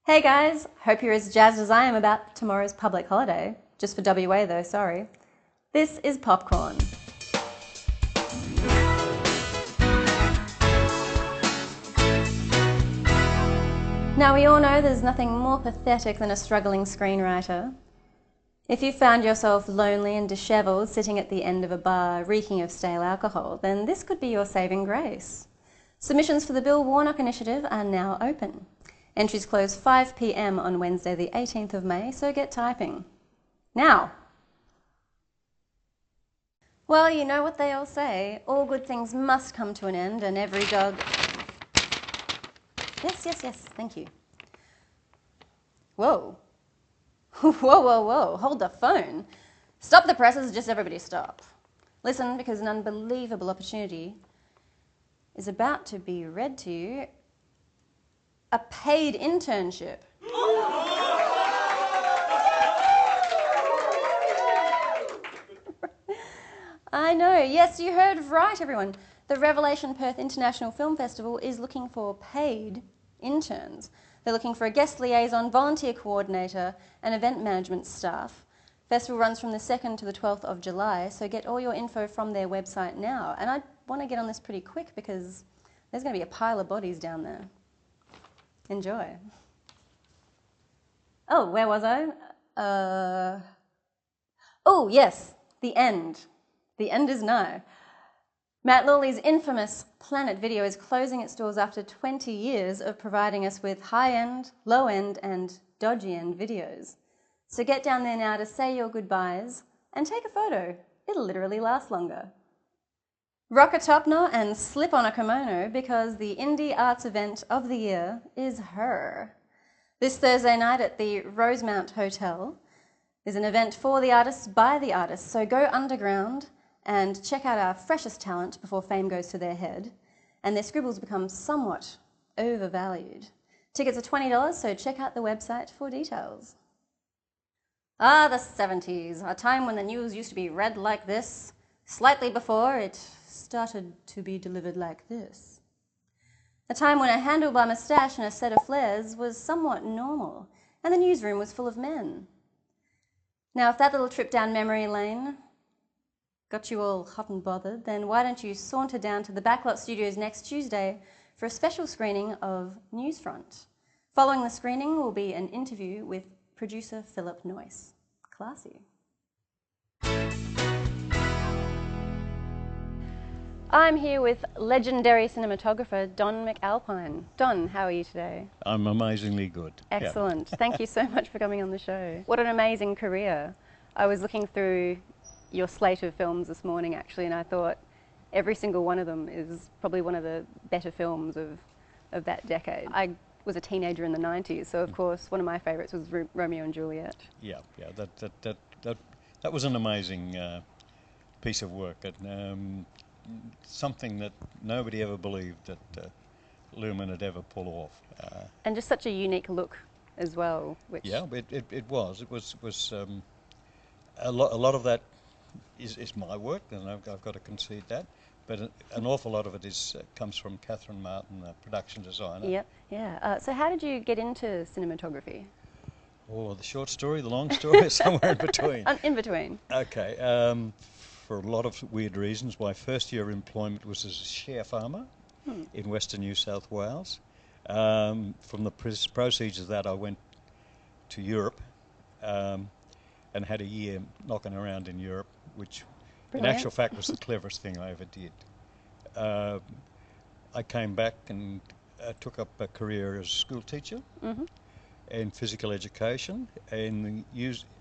Hey guys, hope you're as jazzed as I am about tomorrow's public holiday. Just for WA though, sorry. This is Popcorn. Now we all know there's nothing more pathetic than a struggling screenwriter. If you found yourself lonely and dishevelled sitting at the end of a bar reeking of stale alcohol, then this could be your saving grace. Submissions for the Bill Warnock initiative are now open. Entries close 5 p.m. on Wednesday the 18th of May, so get typing. Now! Well, you know what they all say, all good things must come to an end and every dog... Yes, thank you. Whoa. Whoa, hold the phone. Stop the presses, just everybody stop. Listen, because an unbelievable opportunity is about to be read to you. A paid internship. I know, yes, you heard right, everyone. The Revelation Perth International Film Festival is looking for paid interns. They're looking for a guest liaison, volunteer coordinator, and event management staff. Festival runs from the 2nd to the 12th of July, so get all your info from their website now. And I want to get on this pretty quick because there's going to be a pile of bodies down there. Enjoy. Oh, where was I? Oh, yes, the end. The end is nigh. Matt Lawley's infamous Planet Video is closing its doors after 20 years of providing us with high-end, low-end and dodgy-end videos. So get down there now to say your goodbyes and take a photo. It'll literally last longer. Rock a top knot and slip on a kimono because the indie arts event of the year is her. This Thursday night at the Rosemount Hotel is an event for the artists by the artists, so go underground and check out our freshest talent before fame goes to their head and their scribbles become somewhat overvalued. Tickets are $20, so check out the website for details. Ah, the 70s, a time when the news used to be read like this, slightly before it started to be delivered like this. A time when a handlebar moustache and a set of flares was somewhat normal, and the newsroom was full of men. Now, if that little trip down memory lane got you all hot and bothered, then why don't you saunter down to the Backlot Studios next Tuesday for a special screening of Newsfront. Following the screening will be an interview with producer Philip Noyce. Classy. I'm here with legendary cinematographer Don McAlpine. Don, how are you today? I'm amazingly good. Excellent. Yeah. Thank you so much for coming on the show. What an amazing career. I was looking through your slate of films this morning actually, and I thought every single one of them is probably one of the better films of that decade. I was a teenager in the 90s, so of course one of my favourites was Romeo and Juliet. Yeah, that was an amazing piece of work, and something that nobody ever believed that Lumen would ever pull off. And just such a unique look as well. Which yeah, it was a lot of that is my work, and I've got to concede that. But an awful lot of it comes from Catherine Martin, the production designer. Yep, yeah. So how did you get into cinematography? Oh, the short story, the long story, somewhere in between. In between. Okay. For a lot of weird reasons, my first year of employment was as a share farmer in Western New South Wales. From the proceeds of that, I went to Europe and had a year knocking around in Europe, which Brilliant. in actual fact was the cleverest thing I ever did. I came back and took up a career as a school teacher in physical education, and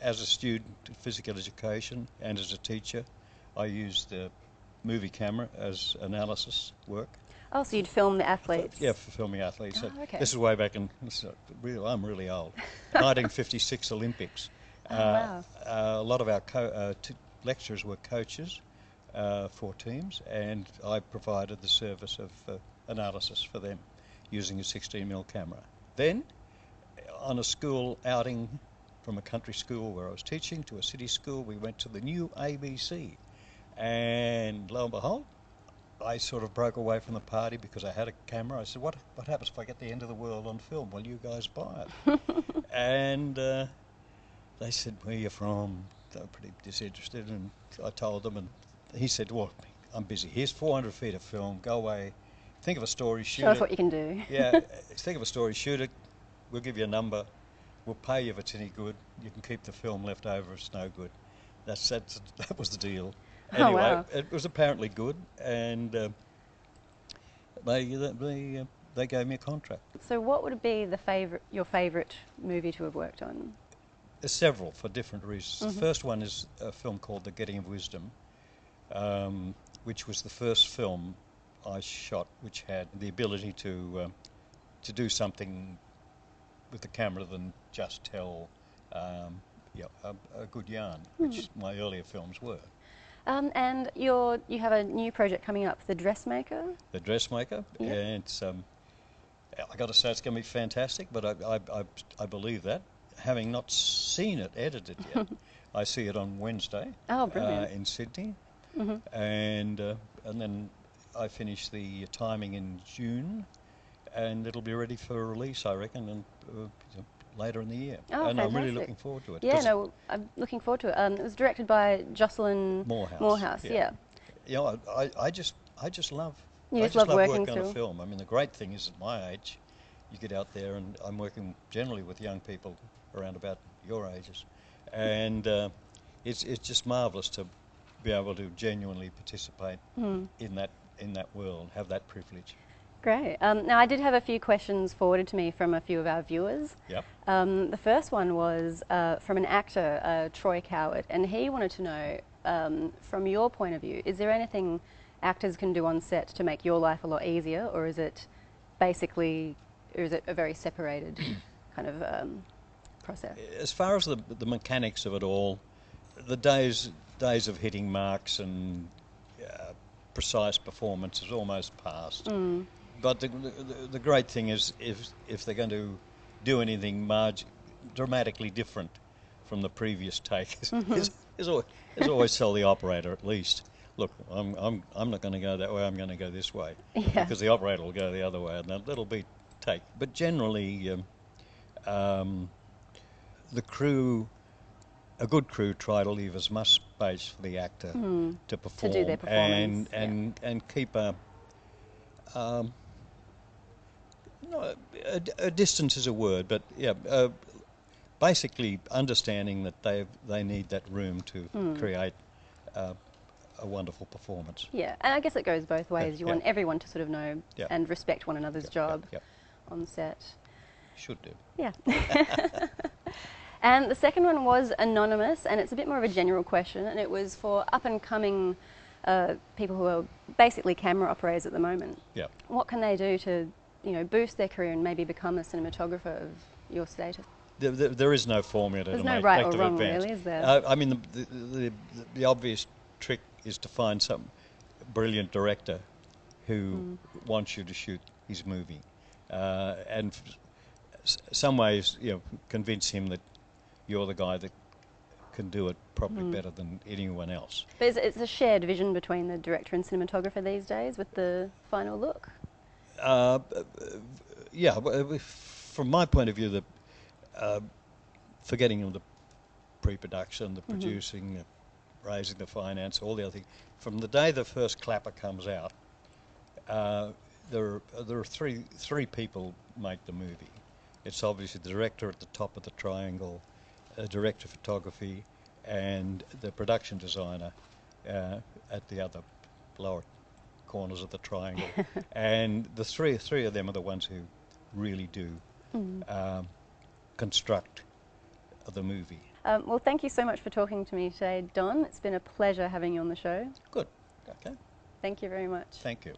as a student in physical education and as a teacher, I used the movie camera as analysis work. Oh, so you'd film the athletes? Yeah, for filming athletes. Oh, okay. This is way back in, I'm really old, 1956 Olympics. Oh, wow. A lot of our lecturers were coaches for teams, and I provided the service of analysis for them using a 16mm camera. Then, on a school outing from a country school where I was teaching to a city school, we went to the new ABC. And lo and behold, I sort of broke away from the party because I had a camera. I said, what happens if I get the end of the world on film? Well, you guys buy it. And they said, where are you from? They were pretty disinterested, and I told them, and he said, well, I'm busy. Here's 400 feet of film. Go away. Think of a story, shoot it. Show us what you can do. Yeah, think of a story, shoot it. We'll give you a number. We'll pay you if it's any good. You can keep the film left over if it's no good. That was the deal. Anyway, Oh, wow. it was apparently good, and they gave me a contract. So what would be your favourite movie to have worked on? There's several for different reasons. The first one is a film called The Getting of Wisdom, which was the first film I shot which had the ability to do something with the camera than just tell a good yarn, which my earlier films were. And you have a new project coming up, The Dressmaker? The Dressmaker, Yep. and it's, I got to say it's going to be fantastic, but I believe that. Having not seen it edited yet, I see it on Wednesday. Oh, brilliant. In Sydney, and then I finish the timing in June, and it'll be ready for release, I reckon, and later in the year. Oh, and I'm really fantastic. looking forward to it. Yeah, no, I'm looking forward to it. It was directed by Jocelyn Moorhouse. Yeah. You know, I just love. You I just love working on a through. film. I mean, the great thing is, at my age, you get out there, and I'm working generally with young people around about your ages, and it's just marvellous to be able to genuinely participate in that world, have that privilege. Great. Now, I did have a few questions forwarded to me from a few of our viewers. Yep. The first one was from an actor, Troy Coward, and he wanted to know, from your point of view, is there anything actors can do on set to make your life a lot easier, or is it a very separated kind of process? As far as the mechanics of it all, the days of hitting marks and precise performance is almost past. But the great thing is, if they're going to do anything dramatically different from the previous take, is always tell the operator at least, look, I'm not going to go that way. I'm going to go this way, because the operator will go the other way, and that'll be take. But generally, the crew, a good crew, try to leave as much space for the actor to perform, to do their performance, and keep a distance is a word, but basically understanding that they need that room to create a wonderful performance. Yeah, and I guess it goes both ways. You want everyone to sort of know and respect one another's job on set. Should do. Yeah. And the second one was anonymous, and it's a bit more of a general question, and it was for up-and-coming people who are basically camera operators at the moment. Yeah. What can they do to, boost their career and maybe become a cinematographer of your status? There is no formula There's to no make right or active wrong, advance. really, is there? I mean, the obvious trick is to find some brilliant director who wants you to shoot his movie, and some ways, convince him that you're the guy that can do it probably better than anyone else. But it's a shared vision between the director and cinematographer these days with the final look? Yeah, from my point of view, the forgetting of the pre-production, the producing, the raising the finance, all the other things, from the day the first clapper comes out, there are three people make the movie. It's obviously the director at the top of the triangle, director of photography, and the production designer at the other lower corners of the triangle. And the three of them are the ones who really do construct the movie. Well, thank you so much for talking to me today, Don. It's been a pleasure having you on the show. Good. Okay. Thank you very much. Thank you.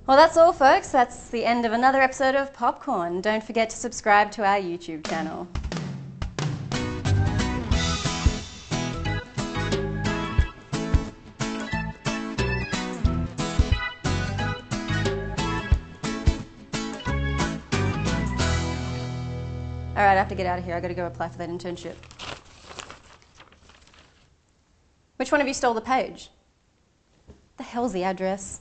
Well, that's all, folks. That's the end of another episode of Popcorn. Don't forget to subscribe to our YouTube channel. All right, I have to get out of here. I've got to go apply for that internship. Which one of you stole the page? The hell's the address?